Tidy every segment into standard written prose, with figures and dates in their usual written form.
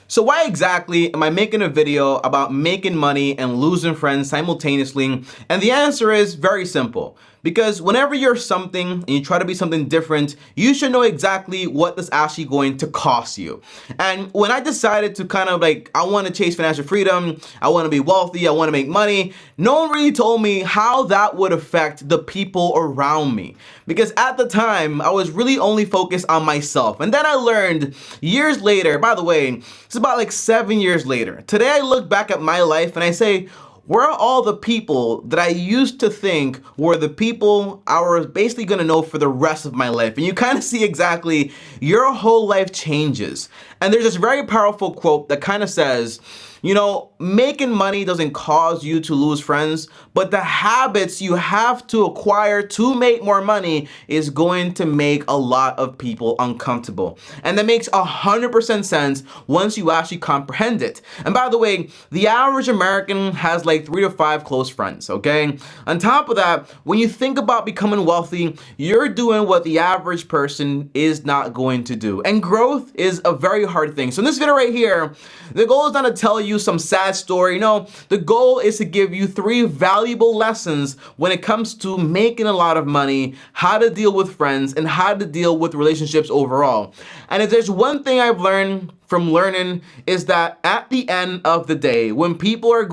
So why exactly am I making a video about making money and losing friends simultaneously? And the answer is very simple. Because whenever you're something and you try to be something different, you should know exactly what that's actually going to cost you. And when I decided to kind of I want to chase financial freedom, I want to be wealthy, I want to make money, no one really told me how that would affect the people around me. Because at the time, I was really only focused on myself. And then I learned years later, by the way, it's about 7 years later. Today I look back at my life and I say, where are all the people that I used to think were the people I was basically gonna know for the rest of my life? And you kind of see exactly your whole life changes. And there's this very powerful quote that kind of says, you know, making money doesn't cause you to lose friends, but the habits you have to acquire to make more money is going to make a lot of people uncomfortable. And that makes 100% sense once you actually comprehend it. And by the way, the average American has 3 to 5 close friends, okay? On top of that, when you think about becoming wealthy, you're doing what the average person is not going to do. And growth is a very hard thing. So in this video right here, the goal is not to tell you some sad story. No, the goal is to give you 3 valuable lessons when it comes to making a lot of money, how to deal with friends, and how to deal with relationships overall. And if there's one thing I've learned from learning is that at the end of the day, when people are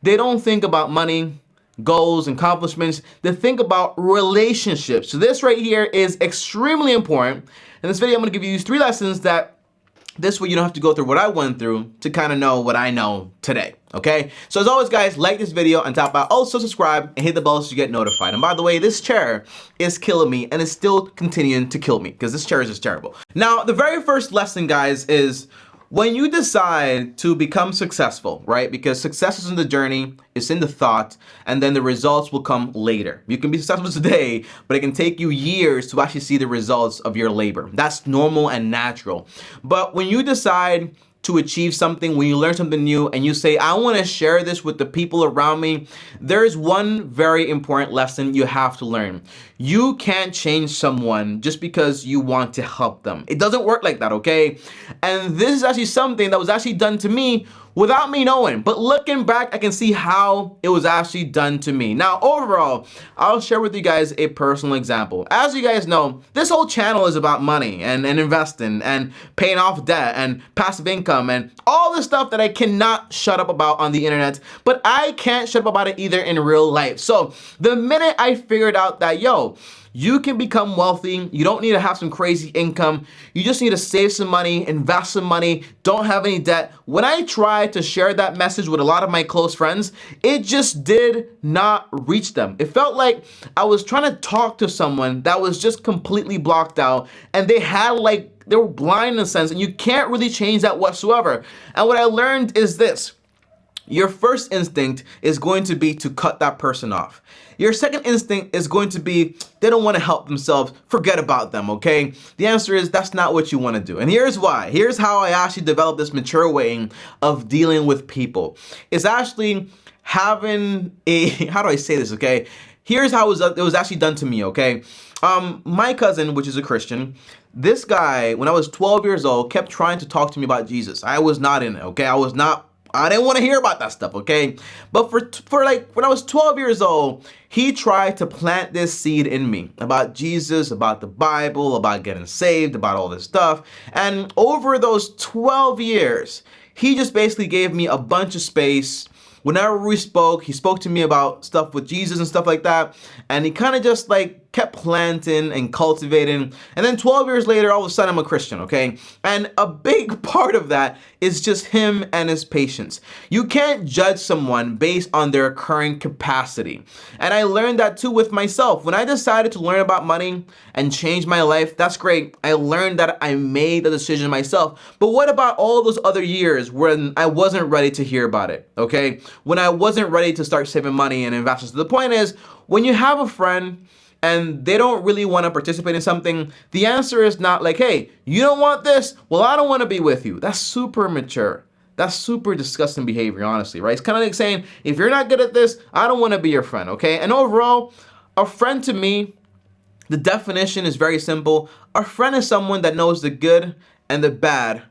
they don't think about money, goals, and accomplishments, they think about relationships. So this right here is extremely important. In this video, I'm gonna give you these 3 lessons that this way you don't have to go through what I went through to kind of know what I know today, okay? So as always, guys, like this video on top of also subscribe and hit the bell so you get notified. And by the way, this chair is killing me and it's still continuing to kill me because this chair is just terrible. Now, the very first lesson, guys, is when you decide to become successful, right? Because success is in the journey, it's in the thought, and then the results will come later. You can be successful today, but it can take you years to actually see the results of your labor. That's normal and natural. But when you decide to achieve something, when you learn something new and you say, I want to share this with the people around me, there's one very important lesson you have to learn. You can't change someone just because you want to help them. It doesn't work like that, okay? And this is actually something that was actually done to me without me knowing, but looking back, I can see how it was actually done to me. Now, overall, I'll share with you guys a personal example. As you guys know, this whole channel is about money and investing and paying off debt and passive income and all this stuff that I cannot shut up about on the internet, but I can't shut up about it either in real life. So the minute I figured out that, yo, you can become wealthy. You don't need to have some crazy income. You just need to save some money, invest some money, don't have any debt. When I tried to share that message with a lot of my close friends, it just did not reach them. It felt like I was trying to talk to someone that was just completely blocked out and they were blind in a sense, and you can't really change that whatsoever. And what I learned is this. Your first instinct is going to be to cut that person off. Your second instinct is going to be they don't want to help themselves, forget about them, okay? The answer is that's not what you want to do. And here's why. Here's how I actually developed this mature way of dealing with people. It's actually having a, how do I say this, okay? Here's how it was actually done to me, okay? My cousin, which is a Christian, this guy, when I was 12 years old, kept trying to talk to me about Jesus. I was not in it, okay? I didn't want to hear about that stuff, okay? But for when I was 12 years old, he tried to plant this seed in me about Jesus, about the Bible, about getting saved, about all this stuff. And over those 12 years, he just basically gave me a bunch of space. Whenever we spoke, he spoke to me about stuff with Jesus and stuff like that. And he kind of just kept planting and cultivating. And then 12 years later, all of a sudden I'm a Christian, okay? And a big part of that is just him and his patience. You can't judge someone based on their current capacity. And I learned that too with myself. When I decided to learn about money and change my life, that's great. I learned that I made the decision myself. But what about all those other years when I wasn't ready to hear about it, okay? When I wasn't ready to start saving money and investing. So the point is, when you have a friend and they don't really want to participate in something, the answer is not hey, you don't want this? Well, I don't want to be with you. That's super immature. That's super disgusting behavior, honestly, right? It's kind of like saying, if you're not good at this, I don't want to be your friend, okay? And overall, a friend to me, the definition is very simple. A friend is someone that knows the good and the bad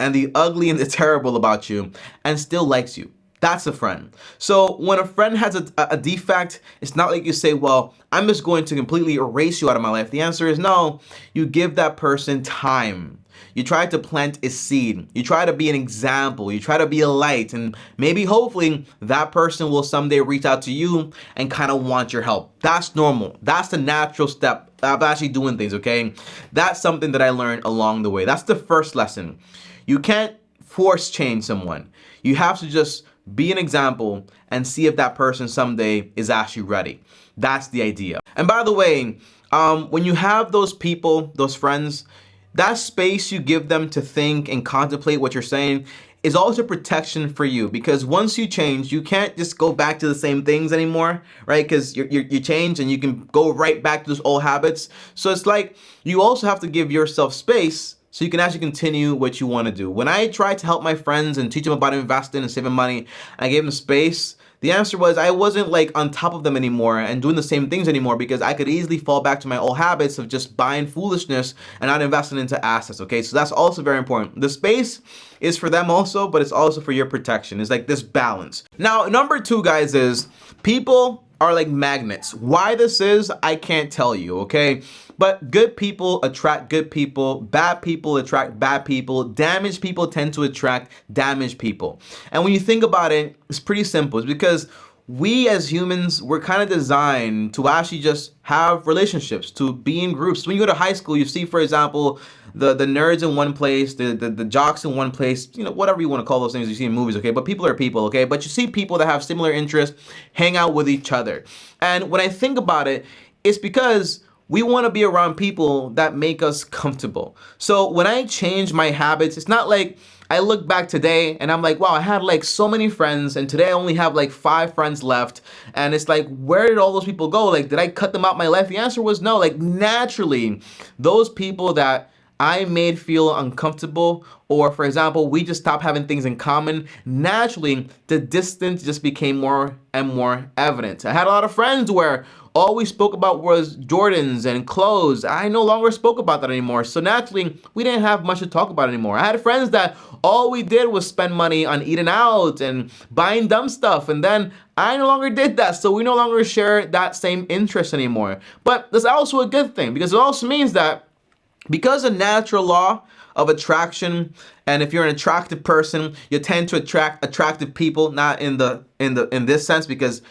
and the ugly and the terrible about you and still likes you. That's a friend. So when a friend has a defect, it's not like you say, well, I'm just going to completely erase you out of my life. The answer is no. You give that person time. You try to plant a seed. You try to be an example. You try to be a light. And maybe, hopefully, that person will someday reach out to you and kind of want your help. That's normal. That's the natural step of actually doing things, okay? That's something that I learned along the way. That's the first lesson. You can't force change someone. You have to just be an example and see if that person someday is actually ready. That's the idea. And by the way, when you have those people, those friends, that space you give them to think and contemplate what you're saying is also protection for you, because once you change, you can't just go back to the same things anymore, right? Because you change and you can go right back to those old habits. So it's like you also have to give yourself space so you can actually continue what you want to do. When I tried to help my friends and teach them about investing and saving money, and I gave them space, the answer was I wasn't like on top of them anymore and doing the same things anymore, because I could easily fall back to my old habits of just buying foolishness and not investing into assets, okay? So that's also very important. The space is for them also, but it's also for your protection. It's like this balance. Now, number 2, guys, is people are like magnets. Why this is, I can't tell you, okay? But good people attract good people, bad people attract bad people, damaged people tend to attract damaged people. And when you think about it, it's pretty simple. It's because we as humans, we're kind of designed to actually just have relationships, to be in groups. When you go to high school, you see, for example, the nerds in one place, the jocks in one place, you know, whatever you want to call those things you see in movies, okay? But people are people, okay? But you see people that have similar interests hang out with each other. And when I think about it, it's because we want to be around people that make us comfortable. So when I change my habits, it's not like I look back today and I'm like, wow, I had like so many friends and today I only have like 5 friends left. And it's like, where did all those people go? Like, did I cut them out of my life? The answer was no. Like, naturally, those people that I made feel uncomfortable, or for example, we just stopped having things in common, naturally, the distance just became more and more evident. I had a lot of friends where all we spoke about was Jordans and clothes. I no longer spoke about that anymore. So naturally, we didn't have much to talk about anymore. I had friends that all we did was spend money on eating out and buying dumb stuff. And then I no longer did that. So we no longer share that same interest anymore. But that's also a good thing, because it also means that because a natural law of attraction, and if you're an attractive person, you tend to attract attractive people, not in this sense, because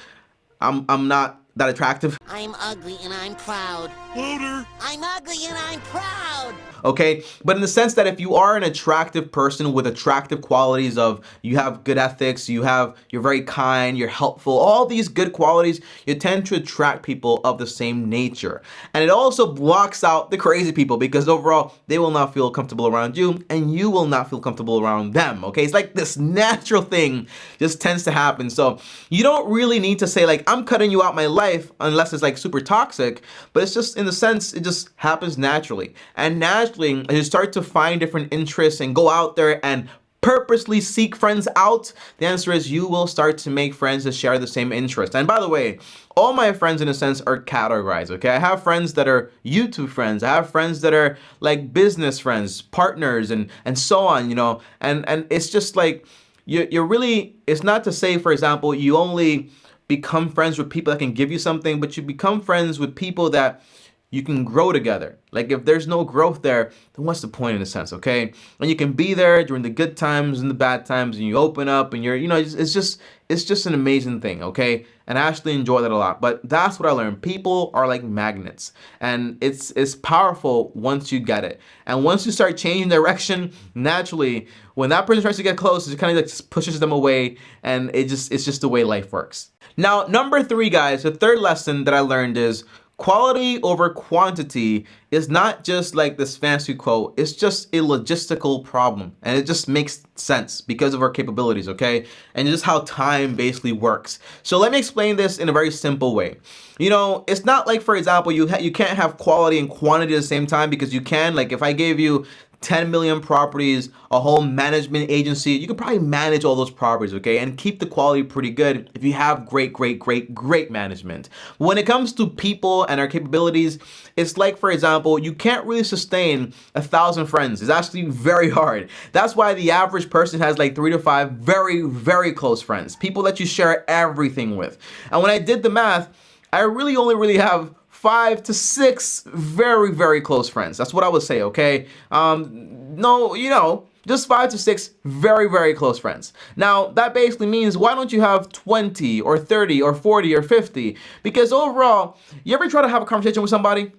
I'm not that attractive. I'm ugly and I'm proud. Louder. I'm ugly and I'm proud. Okay, but in the sense that if you are an attractive person with attractive qualities of you have good ethics, you're very kind, you're helpful, all these good qualities, you tend to attract people of the same nature. And it also blocks out the crazy people, because overall they will not feel comfortable around you and you will not feel comfortable around them. Okay, it's like this natural thing just tends to happen. So you don't really need to say like, I'm cutting you out my life, unless it's like super toxic, but it's just in the sense it just happens naturally. And naturally, as you start to find different interests and go out there and purposely seek friends out, the answer is you will start to make friends that share the same interest. And by the way, all my friends in a sense are categorized, okay? I have friends that are YouTube friends. I have friends that are like business friends, partners, and so on, you know? And it's just like, you're really, it's not to say, for example, you only become friends with people that can give you something, but you become friends with people that you can grow together. Like, if there's no growth there, then what's the point in a sense, okay? And you can be there during the good times and the bad times, and you open up and you're, you know, it's just an amazing thing, okay? And I actually enjoy that a lot. But that's what I learned. People are like magnets, and it's powerful once you get it. And once you start changing direction, naturally, when that person tries to get close, it kind of like just pushes them away, and it's just the way life works. Now, number 3, guys, the third lesson that I learned is quality over quantity is not just like this fancy quote, it's just a logistical problem. And it just makes sense because of our capabilities, okay? And just how time basically works. So let me explain this in a very simple way. You know, it's not like, for example, you can't have quality and quantity at the same time, because you can. Like, if I gave you 10 million properties, a whole management agency, you can probably manage all those properties, okay, and keep the quality pretty good if you have great management. When it comes to people and our capabilities, it's like, for example, you can't really sustain 1,000 friends. It's actually very hard. That's why the average person has like 3 to 5 very close friends, people that you share everything with. And when I did the math, I only have 5 to 6 very close friends. That's what I would say, okay? No, just 5 to 6 very close friends. Now, that basically means, why don't you have 20 or 30 or 40 or 50? Because overall, you ever try to have a conversation with somebody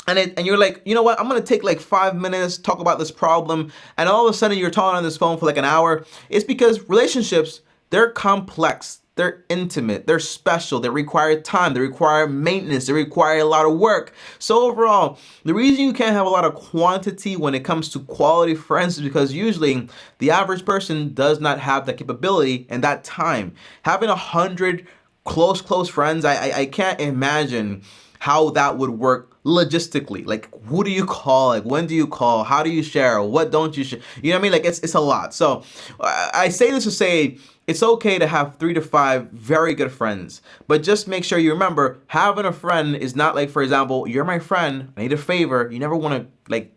and you're like, you know what, I'm gonna take like 5 minutes, talk about this problem, and all of a sudden you're talking on this phone for like an hour? It's because relationships, they're complex. They're intimate, they're special, they require time, they require maintenance, they require a lot of work. So overall, the reason you can't have a lot of quantity when it comes to quality friends is because usually the average person does not have that capability and that time. Having 100 close friends, I can't imagine how that would work logistically. Like, who do you call? Like, when do you call? How do you share? What don't you share? You know what I mean? Like, it's a lot. So I say this to say, it's okay to have 3 to 5 very good friends, but just make sure you remember, having a friend is not like, for example, you're my friend, I need a favor. You never want to like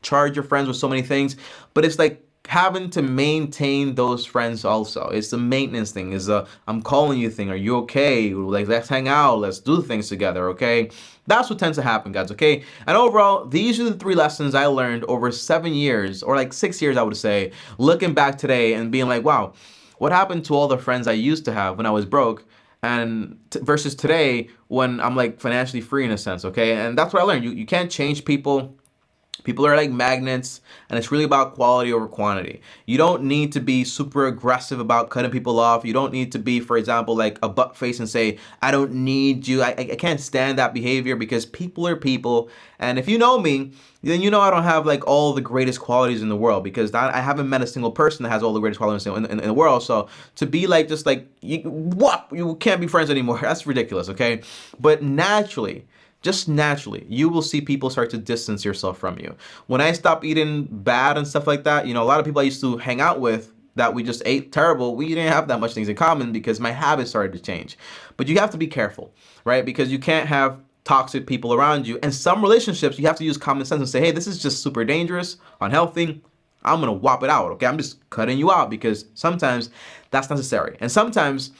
charge your friends with so many things, but it's like having to maintain those friends also. It's the maintenance thing, is a I'm calling you thing. Are you okay? Like, let's hang out, let's do things together, okay? That's what tends to happen, guys, okay? And overall, these are the 3 lessons I learned over 7 years, or like 6 years, I would say, looking back today and being like, wow, what happened to all the friends I used to have when I was broke, and versus today when I'm like financially free in a sense, okay? And that's what I learned. You can't change people. People are like magnets, and it's really about quality over quantity. You don't need to be super aggressive about cutting people off. You don't need to be, for example, like a butt face and say, I don't need you. I can't stand that behavior, because people are people. And if you know me, then you know I don't have like all the greatest qualities in the world, because I haven't met a single person that has all the greatest qualities in the world. So to be like, just like, you can't be friends anymore. That's ridiculous, okay? But naturally, just naturally, you will see people start to distance yourself from you. When I stopped eating bad and stuff like that, you know, a lot of people I used to hang out with that we just ate terrible, we didn't have that much things in common because my habits started to change. But you have to be careful, right? Because you can't have toxic people around you. And some relationships, you have to use common sense and say, hey, this is just super dangerous, unhealthy. I'm gonna whop it out, okay? I'm just cutting you out, because sometimes that's necessary. And sometimes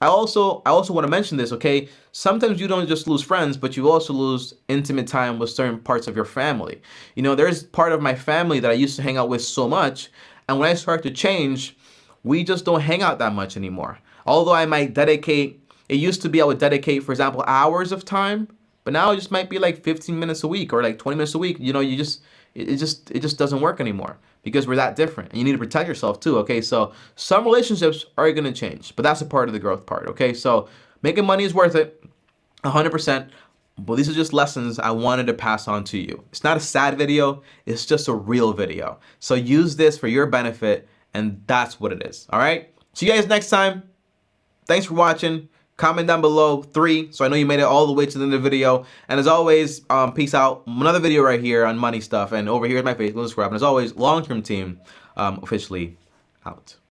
I also want to mention this, okay? Sometimes you don't just lose friends, but you also lose intimate time with certain parts of your family. You know, there's part of my family that I used to hang out with so much, and when I start to change, we just don't hang out that much anymore. Although I might dedicate, it used to be I would dedicate, for example, hours of time, but now it just might be like 15 minutes a week or like 20 minutes a week. You know, it just doesn't work anymore, because we're that different, and you need to protect yourself too, okay? So some relationships are gonna change, but that's a part of the growth part, okay? So making money is worth it, 100%, but these are just lessons I wanted to pass on to you. It's not a sad video, it's just a real video. So use this for your benefit, and that's what it is, all right? See you guys next time. Thanks for watching. Comment down below 3, so I know you made it all the way to the end of the video. And as always, peace out. Another video right here on money stuff, and over here is my Facebook, subscribe. And as always, long-term team officially out.